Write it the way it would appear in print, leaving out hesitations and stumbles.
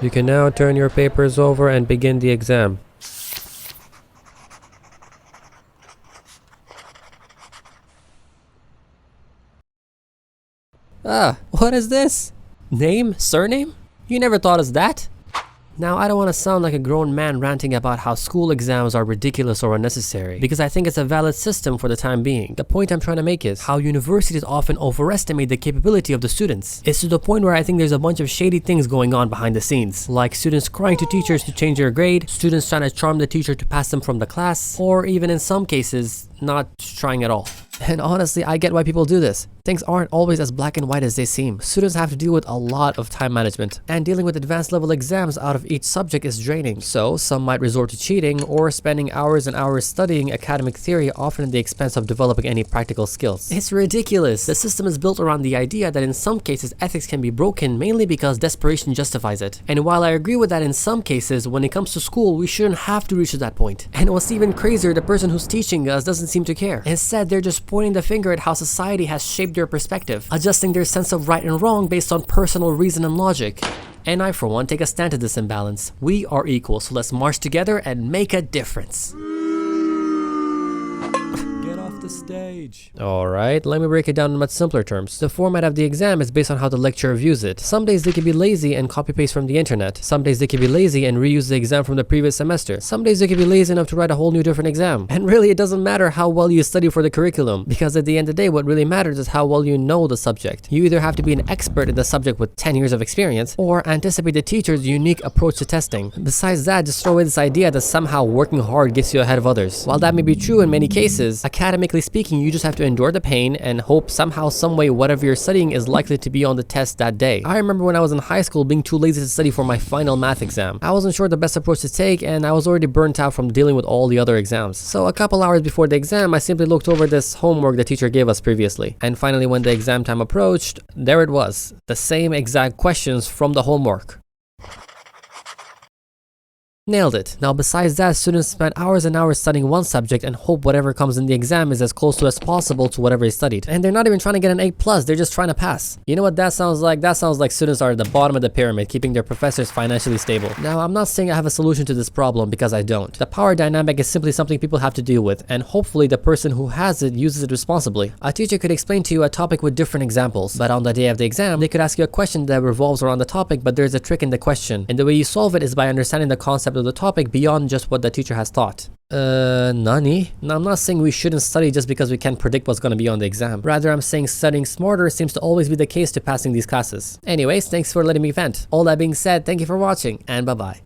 You can now turn your papers over and begin the exam. Ah, what is this? Name? Surname? You never thought us that? Now, I don't want to sound like a grown man ranting about how school exams are ridiculous or unnecessary, because I think it's a valid system for the time being. The point I'm trying to make is how universities often overestimate the capability of the students. It's to the point where I think there's a bunch of shady things going on behind the scenes, like students crying to teachers to change their grade, students trying to charm the teacher to pass them from the class, or even in some cases, not trying at all. And honestly, I get why people do this. Things aren't always as black and white as they seem. Students have to deal with a lot of time management, and dealing with advanced level exams out of each subject is draining. So some might resort to cheating or spending hours and hours studying academic theory, often at the expense of developing any practical skills. It's ridiculous. The system is built around the idea that in some cases ethics can be broken mainly because desperation justifies it. And while I agree with that in some cases, when it comes to school, we shouldn't have to reach to that point. And what's even crazier, the person who's teaching us doesn't seem to care. Instead, they're just pointing the finger at how society has shaped their perspective, adjusting their sense of right and wrong based on personal reason and logic. And I, for one, take a stand to this imbalance. We are equal, so let's march together and make a difference. Stage. Alright, let me break it down in much simpler terms. The format of the exam is based on how the lecturer views it. Some days they can be lazy and copy paste from the internet. Some days they can be lazy and reuse the exam from the previous semester. Some days they can be lazy enough to write a whole new different exam. And really, it doesn't matter how well you study for the curriculum, because at the end of the day, what really matters is how well you know the subject. You either have to be an expert in the subject with 10 years of experience, or anticipate the teacher's unique approach to testing. Besides that, just throw away this idea that somehow working hard gets you ahead of others. While that may be true in many cases, academically speaking, you just have to endure the pain and hope somehow, some way, whatever you're studying is likely to be on the test that day. I remember when I was in high school being too lazy to study for my final math exam. I wasn't sure the best approach to take, and I was already burnt out from dealing with all the other exams. So a couple hours before the exam, I simply looked over this homework the teacher gave us previously. And finally, when the exam time approached, there it was. The same exact questions from the homework. Nailed it. Now besides that, students spend hours and hours studying one subject and hope whatever comes in the exam is as close to as possible to whatever they studied. And they're not even trying to get an A+, they're just trying to pass. You know what that sounds like? That sounds like students are at the bottom of the pyramid, keeping their professors financially stable. Now, I'm not saying I have a solution to this problem, because I don't. The power dynamic is simply something people have to deal with, and hopefully the person who has it uses it responsibly. A teacher could explain to you a topic with different examples, but on the day of the exam, they could ask you a question that revolves around the topic, but there's a trick in the question. And the way you solve it is by understanding the concept of the topic beyond just what the teacher has taught. Nani? Now, I'm not saying we shouldn't study just because we can't predict what's going to be on the exam. Rather, I'm saying studying smarter seems to always be the case to passing these classes. Anyways, thanks for letting me vent. All that being said, thank you for watching, and bye-bye.